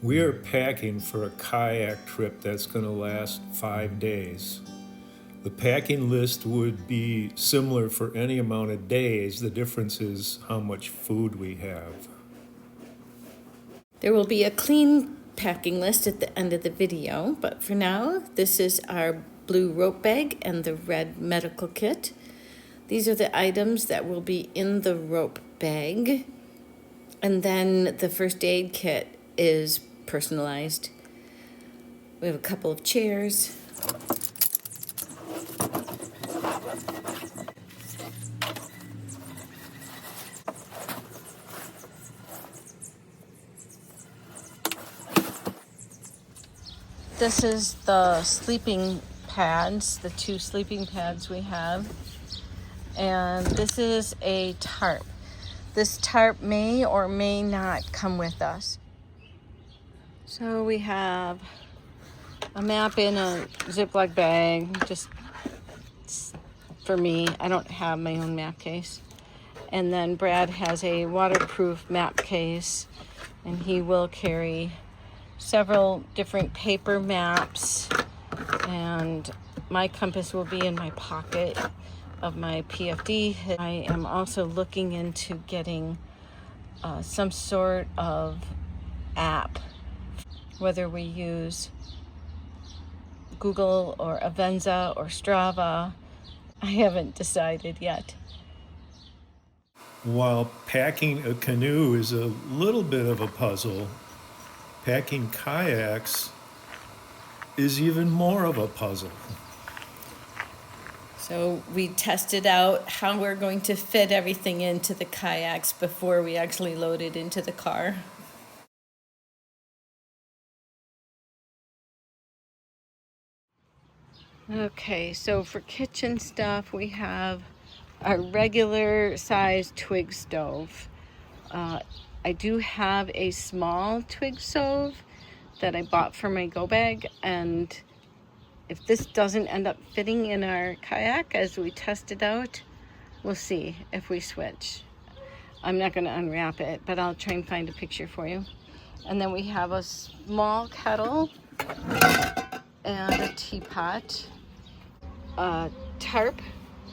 We are packing for a kayak trip that's going to last 5 days. The packing list would be similar for any amount of days. The difference is how much food we have. There will be a clean packing list at the end of the video, but for now, this is our blue rope bag and the red medical kit. These are the items that will be in the rope bag. And then the first aid kit is personalized. We have a couple of chairs. This is the sleeping pads, the 2 sleeping pads we have. And this is a tarp. This tarp may or may not come with us. So we have a map in a Ziploc bag, just for me. I don't have my own map case. And then Brad has a waterproof map case, and he will carry several different paper maps, and my compass will be in my pocket of my PFD. I am also looking into getting some sort of app, whether we use Google or Avenza or Strava. I haven't decided yet. While packing a canoe is a little bit of a puzzle, packing kayaks is even more of a puzzle. So we tested out how we're going to fit everything into the kayaks before we actually load it into the car. Okay, so for kitchen stuff, we have a regular size twig stove. I do have a small twig stove that I bought for my go bag, and if this doesn't end up fitting in our kayak as we test it out, we'll see if we switch. I'm not going to unwrap it, but I'll try and find a picture for you. And then we have a small kettle and a teapot, a tarp,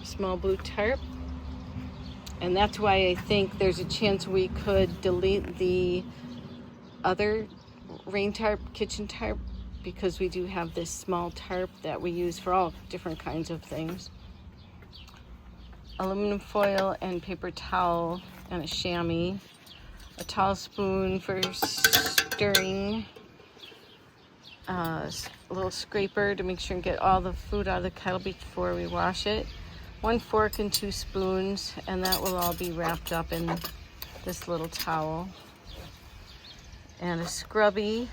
a small blue tarp. And that's why I think there's a chance we could delete the other rain tarp, kitchen tarp, because we do have this small tarp that we use for all different kinds of things. Aluminum foil and paper towel and a chamois. A tall spoon for stirring. A little scraper to make sure and get all the food out of the kettle before we wash it. 1 fork and 2 spoons, and that will all be wrapped up in this little towel. And a scrubby.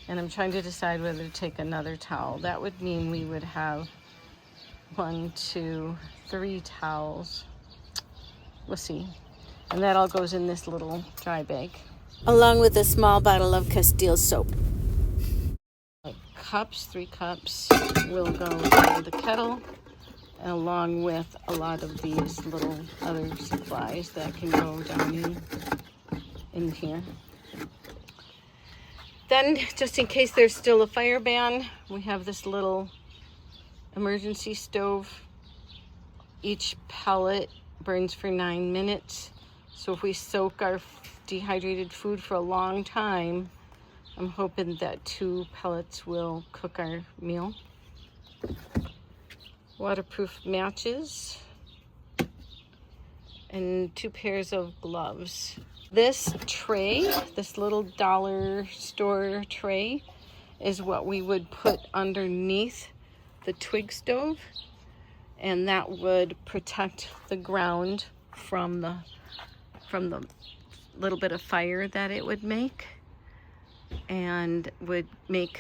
And I'm trying to decide whether to take another towel. That would mean we would have 1, 2, 3 towels. We'll see. And that all goes in this little dry bag, along with a small bottle of Castile soap. Cups, 3 cups will go in the kettle, and along with a lot of these little other supplies that can go down in here. Then, just in case there's still a fire ban, we have this little emergency stove. Each pellet burns for 9 minutes. So if we soak our dehydrated food for a long time, I'm hoping that 2 pellets will cook our meal. Waterproof matches and 2 pairs of gloves. This tray, this little dollar store tray, is what we would put underneath the twig stove, and that would protect the ground from the little bit of fire that it would make, and would make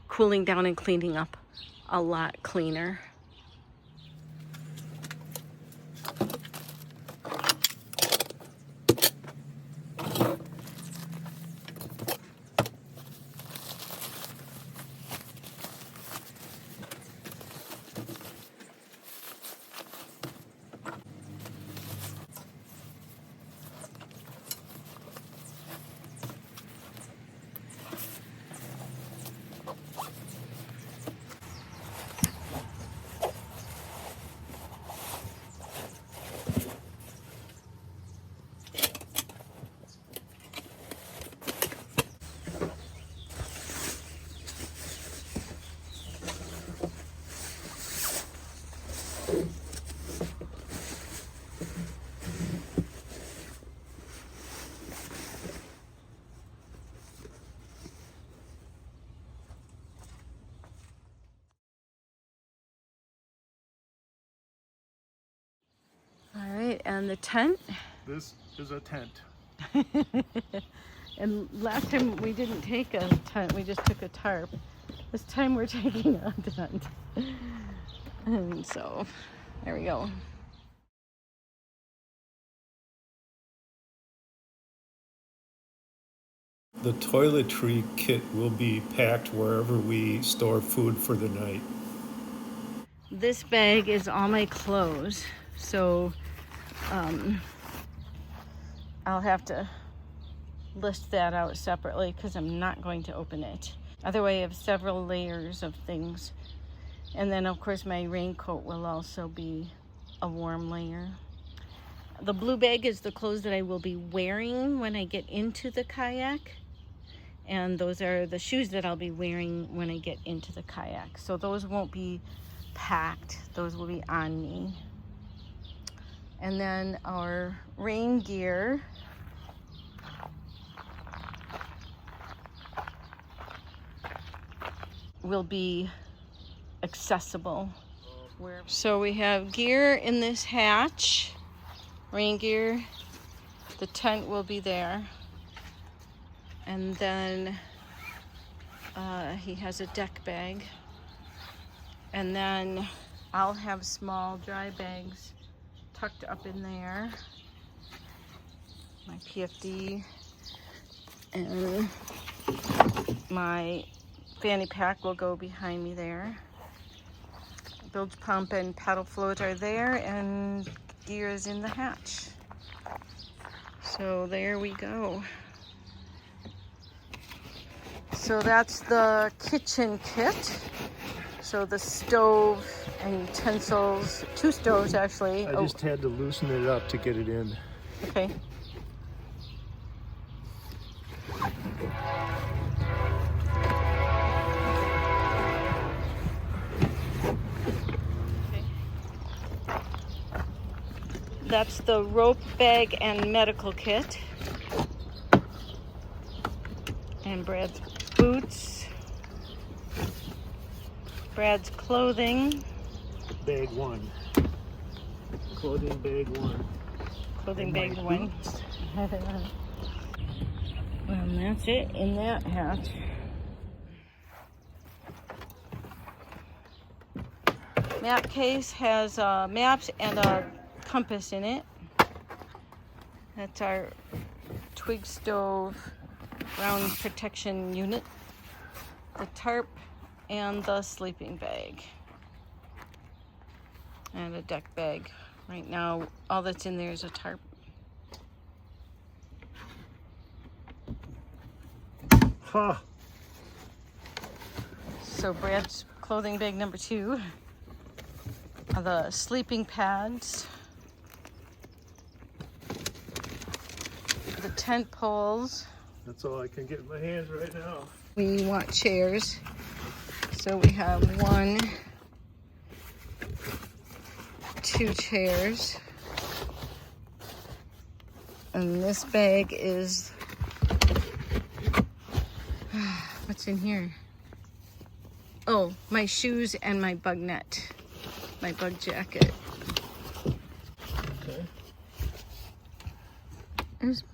cooling down and cleaning up a lot cleaner. And the tent. This is a tent. And last time we didn't take a tent, we just took a tarp. This time we're taking a tent. And so, there we go. The toiletry kit will be packed wherever we store food for the night. This bag is all my clothes, so I'll have to list that out separately because I'm not going to open it. Otherwise, I have several layers of things. And then, of course, my raincoat will also be a warm layer. The blue bag is the clothes that I will be wearing when I get into the kayak. And those are the shoes that I'll be wearing when I get into the kayak. So those won't be packed. Those will be on me. And then our rain gear will be accessible. So we have gear in this hatch, rain gear. The tent will be there. And then he has a deck bag. And then I'll have small dry bags tucked up in there. My PFD and my fanny pack will go behind me there. Bilge pump and paddle float are there, and gear is in the hatch. So there we go. So that's the kitchen kit. So the stove and utensils, 2 stoves actually. I just had to loosen it up to get it in. Okay. That's the rope bag and medical kit. And Brad's boots. Brad's clothing. Bag 1. Clothing bag 1. Clothing bag 1. And that's it in that hatch. Map case has maps and a compass in it. That's our twig stove ground protection unit, the tarp, and the sleeping bag, and a deck bag. Right now, all that's in there is a tarp. Huh. So Brad's clothing bag number 2 are the sleeping pads, the tent poles. That's all I can get in my hands right now. We want chairs. So we have 1, 2 chairs. And this bag is, what's in here? Oh, my shoes and my bug net, my bug jacket. Okay. There's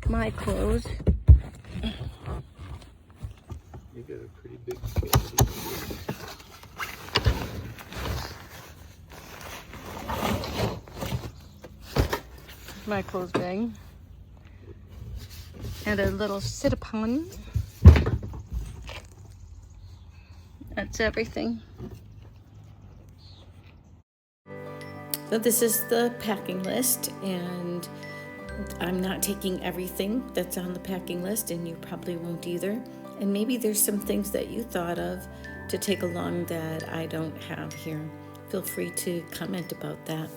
my clothes. You got a pretty big kit. My clothes bag. And a little sit-upon. That's everything. So this is the packing list, and I'm not taking everything that's on the packing list, and you probably won't either. And maybe there's some things that you thought of to take along that I don't have here. Feel free to comment about that.